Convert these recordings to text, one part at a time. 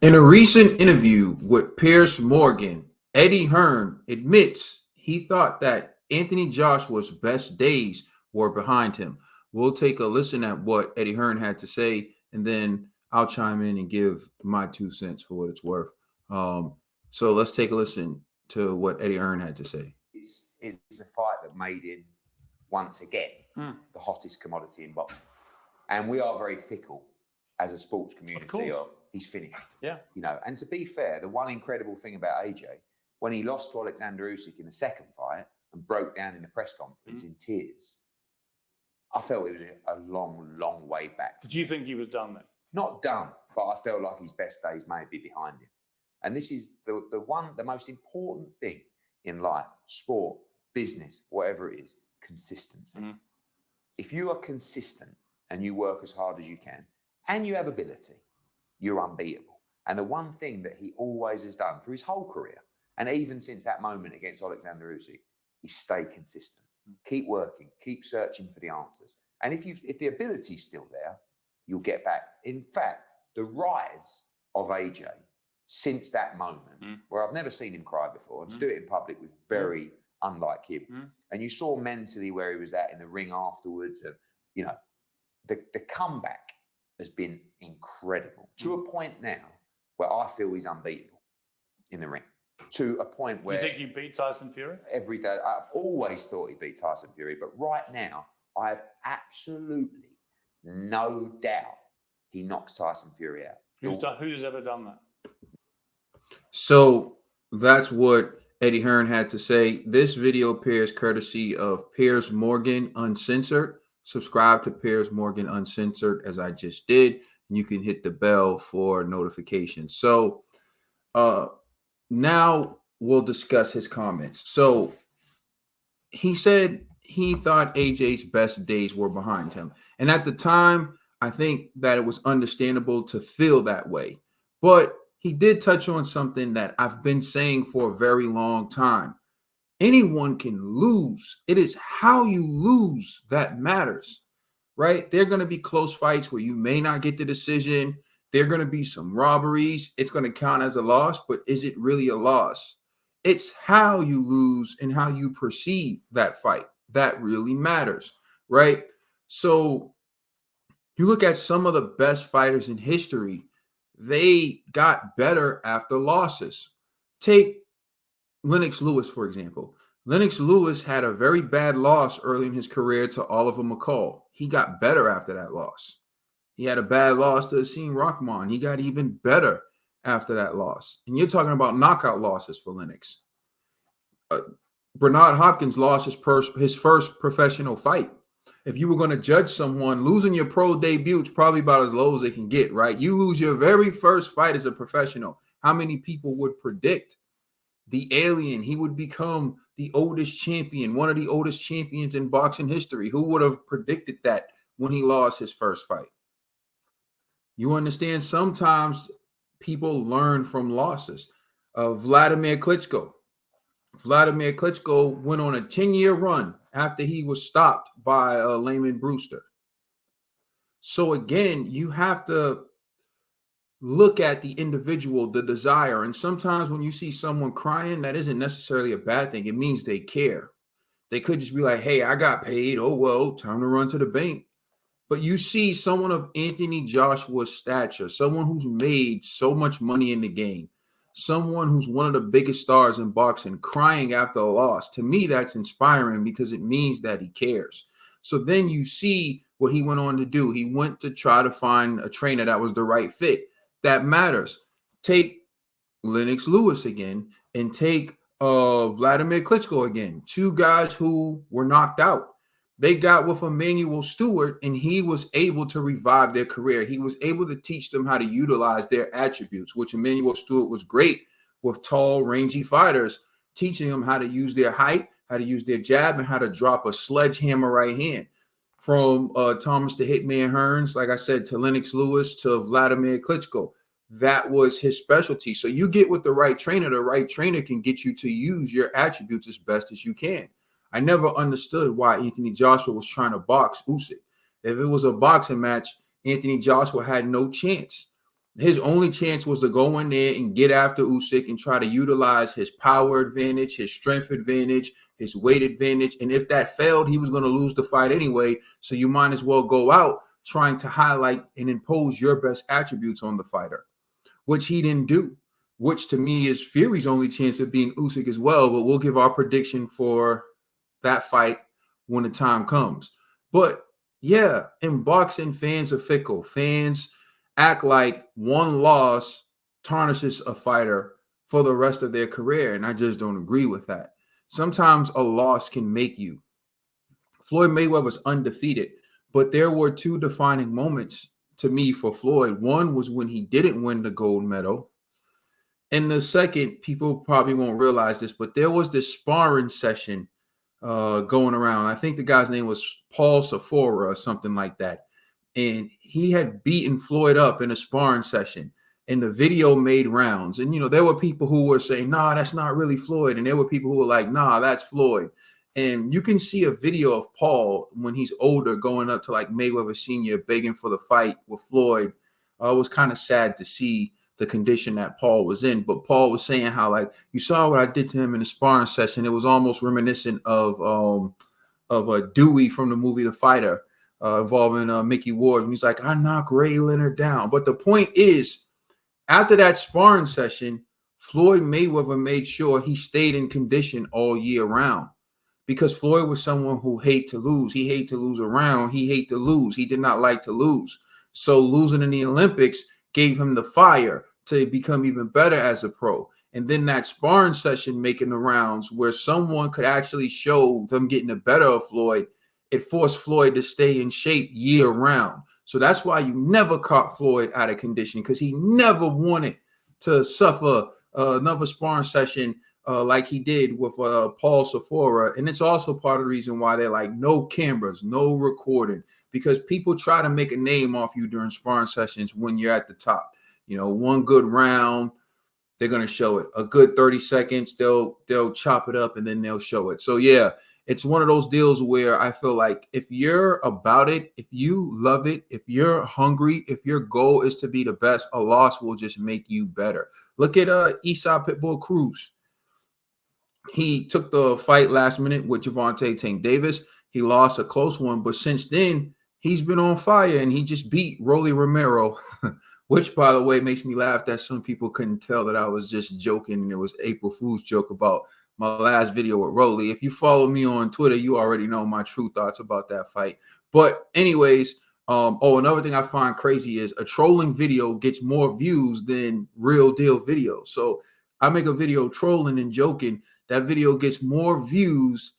In a recent interview with Piers Morgan, Eddie Hearn admits he thought that Anthony Joshua's best days were behind him. We'll take a listen at what Eddie Hearn had to say, and then I'll chime in and give my 2 cents for what it's worth. So let's take a listen to what Eddie Hearn had to say. It's a fight that made him once again the hottest commodity in boxing, and we are very fickle as a sports community. He's finished. Yeah. You know, and to be fair, the one incredible thing about AJ, when he lost to Alexander Usyk in the second fight and broke down in the press conference in tears, I felt it was a long, long way back. Did you think he was done then? Not done, but I felt like his best days may be behind him. And this is the most important thing in life, sport, business, whatever it is, consistency. If you are consistent and you work as hard as you can and you have ability, you're unbeatable. And the one thing that he always has done for his whole career, and even since that moment against Alexander Usyk, is stay consistent. Keep working, keep searching for the answers. And if the ability's still there, you'll get back. In fact, the rise of AJ since that moment, where I've never seen him cry before, and to do it in public was very unlike him. And you saw mentally where he was at in the ring afterwards. You know, the comeback has been incredible to a point now where I feel he's unbeatable in the ring. To a point where... You think he beat Tyson Fury? Every day. I've always thought he beat Tyson Fury, but right now, I have absolutely no doubt he knocks Tyson Fury out. Who's ever done that? So that's what Eddie Hearn had to say. This video appears courtesy of Piers Morgan Uncensored. Subscribe to Piers Morgan Uncensored as I just did. And you can hit the bell for notifications. So now we'll discuss his comments. So he said he thought AJ's best days were behind him. And at the time, I think that it was understandable to feel that way. But he did touch on something that I've been saying for a very long time. Anyone can lose. It is how you lose that matters, right? There are going to be close fights where you may not get the decision. There are going to be some robberies. It's going to count as a loss, but is it really a loss? It's how you lose and how you perceive that fight that really matters, right? So you look at some of the best fighters in history, they got better after losses. Take Lennox Lewis, for example. Lennox Lewis had a very bad loss early in his career to Oliver McCall. He got better after that loss. He had a bad loss to Asim Rahman. He got even better after that loss. And you're talking about knockout losses for Lennox. Bernard Hopkins lost his first professional fight. If you were going to judge someone, losing your pro debut is probably about as low as they can get, right? You lose your very first fight as a professional. How many people would predict the alien? He would become the oldest champion, one of the oldest champions in boxing history. Who would have predicted that when he lost his first fight? You understand? Sometimes people learn from losses. Vladimir Klitschko. Vladimir Klitschko went on a 10-year run after he was stopped by Layman Brewster. So again, you have to look at the individual, the desire. And sometimes when you see someone crying, that isn't necessarily a bad thing. It means they care. They could just be like, hey, I got paid. Oh, well, time to run to the bank. But you see someone of Anthony Joshua's stature, someone who's made so much money in the game, someone who's one of the biggest stars in boxing crying after a loss. To me, that's inspiring because it means that he cares. So then you see what he went on to do. He went to try to find a trainer that was the right fit. That matters. Take Lennox Lewis again and take Vladimir Klitschko again. Two guys who were knocked out. They got with Emmanuel Stewart, and he was able to revive their career. He was able to teach them how to utilize their attributes, which Emmanuel Stewart was great with tall, rangy fighters, teaching them how to use their height, how to use their jab, and how to drop a sledgehammer right hand. From Thomas the Hitman Hearns, like I said, to Lennox Lewis, to Vladimir Klitschko. That was his specialty. So you get with the right trainer can get you to use your attributes as best as you can. I never understood why Anthony Joshua was trying to box Usyk. If it was a boxing match, Anthony Joshua had no chance. His only chance was to go in there and get after Usyk and try to utilize his power advantage, his strength advantage, his weight advantage. And if that failed, he was going to lose the fight anyway. So you might as well go out trying to highlight and impose your best attributes on the fighter, which he didn't do, which to me is Fury's only chance of being Usyk as well. But we'll give our prediction for that fight when the time comes. But yeah, in boxing, fans are fickle. Fans act like one loss tarnishes a fighter for the rest of their career. And I just don't agree with that. Sometimes a loss can make you. Floyd Mayweather was undefeated, but there were two defining moments to me for Floyd. One was when he didn't win the gold medal. And the second, people probably won't realize this, but there was this sparring session going around. I think the guy's name was Paul Sephora or something like that. And he had beaten Floyd up in a sparring session. And the video made rounds. And, there were people who were saying, nah, that's not really Floyd. And there were people who were like, nah, that's Floyd. And you can see a video of Paul when he's older going up to like Mayweather Sr. begging for the fight with Floyd. It was kind of sad to see the condition that Paul was in. But Paul was saying how, like, you saw what I did to him in the sparring session. It was almost reminiscent of Dewey from the movie The Fighter, involving Mickey Ward. And he's like, I knocked Ray Leonard down. But the point is, after that sparring session, Floyd Mayweather made sure he stayed in condition all year round, because Floyd was someone who hated to lose. He hated to lose around. He hated to lose. He did not like to lose. So losing in the Olympics gave him the fire to become even better as a pro. And then that sparring session making the rounds where someone could actually show them getting the better of Floyd, it forced Floyd to stay in shape year round. So that's why you never caught Floyd out of condition, because he never wanted to suffer another sparring session like he did with Paul Sephora. And it's also part of the reason why they're like, no cameras, no recording, because people try to make a name off you during sparring sessions when you're at the top. One good round, they're going to show it. A good 30 seconds, they'll chop it up and then they'll show it. So yeah, it's one of those deals where I feel like if you're about it, if you love it, if you're hungry, if your goal is to be the best, a loss will just make you better. Look at Esau Pitbull Cruz. He took the fight last minute with Gervonta Tank Davis. He lost a close one, but since then, he's been on fire, and he just beat Rolly Romero, which, by the way, makes me laugh that some people couldn't tell that I was just joking, and it was April Fool's joke about my last video with Rolly. If you follow me on Twitter, you already know my true thoughts about that fight. But anyways, another thing I find crazy is a trolling video gets more views than real deal videos. So I make a video trolling and joking. That video gets more views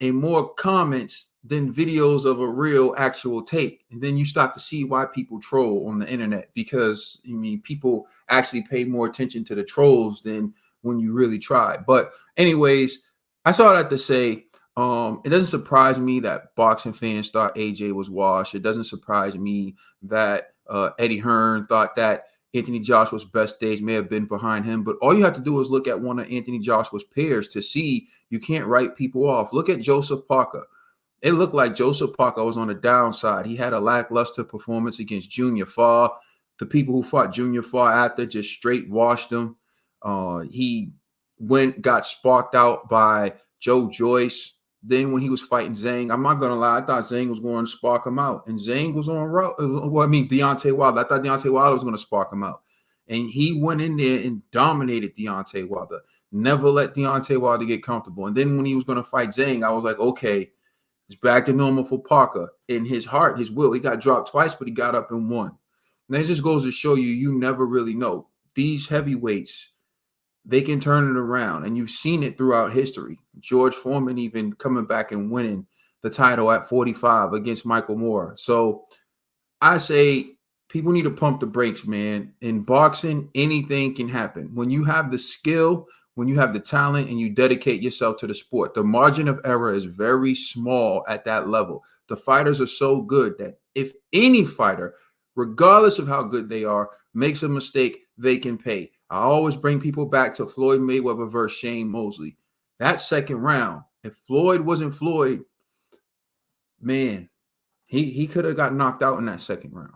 and more comments than videos of a real actual take. And then you start to see why people troll on the internet, because people actually pay more attention to the trolls than when you really try. But anyways, I saw that to say, it doesn't surprise me that boxing fans thought AJ was washed. It doesn't surprise me that Eddie Hearn thought that Anthony Joshua's best days may have been behind him. But all you have to do is look at one of Anthony Joshua's peers to see you can't write people off. Look at Joseph Parker. It looked like Joseph Parker was on the downside. He had a lackluster performance against Junior Farr. The people who fought Junior Farr after just straight washed him. He got sparked out by Joe Joyce. Then when he was fighting Zhang, I'm not going to lie, I thought Zhang was going to spark him out. And Zhang was on route. Deontay Wilder. I thought Deontay Wilder was going to spark him out. And he went in there and dominated Deontay Wilder. Never let Deontay Wilder get comfortable. And then when he was going to fight Zhang, I was like, okay, it's back to normal for Parker. In his heart, his will, he got dropped twice, but he got up and won. And that just goes to show you never really know. These heavyweights, they can turn it around, and you've seen it throughout history. George Foreman even coming back and winning the title at 45 against Michael Moore. So I say people need to pump the brakes, man. In boxing, anything can happen. When you have the skill, when you have the talent, and you dedicate yourself to the sport, the margin of error is very small at that level. The fighters are so good that if any fighter, regardless of how good they are, makes a mistake, they can pay. I always bring people back to Floyd Mayweather versus Shane Mosley. That second round, if Floyd wasn't Floyd, man, he could have got knocked out in that second round.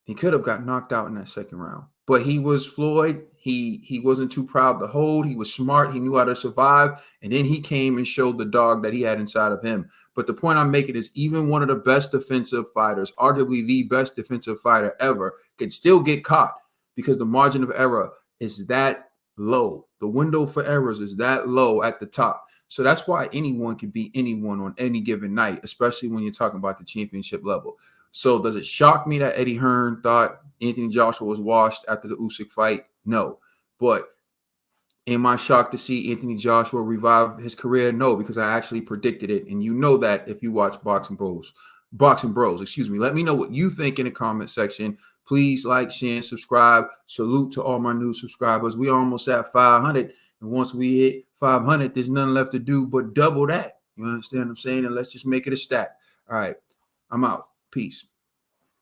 He could have got knocked out in that second round. But he was Floyd. He wasn't too proud to hold. He was smart. He knew how to survive. And then he came and showed the dog that he had inside of him. But the point I'm making is even one of the best defensive fighters, arguably the best defensive fighter ever, could still get caught because the margin of error is that low. The window for errors is that low at the top. So that's why anyone can beat anyone on any given night, especially when you're talking about the championship level. So does it shock me that Eddie Hearn thought Anthony Joshua was washed after the Usyk fight? No. But am I shocked to see Anthony Joshua revive his career? No, because I actually predicted it. And you know that if you watch Boxing Bros, excuse me. Let me know what you think in the comment section. Please like, share, and subscribe. Salute to all my new subscribers. We almost at 500. And once we hit 500, there's nothing left to do but double that. You understand what I'm saying? And let's just make it a stack. All right. I'm out. Peace.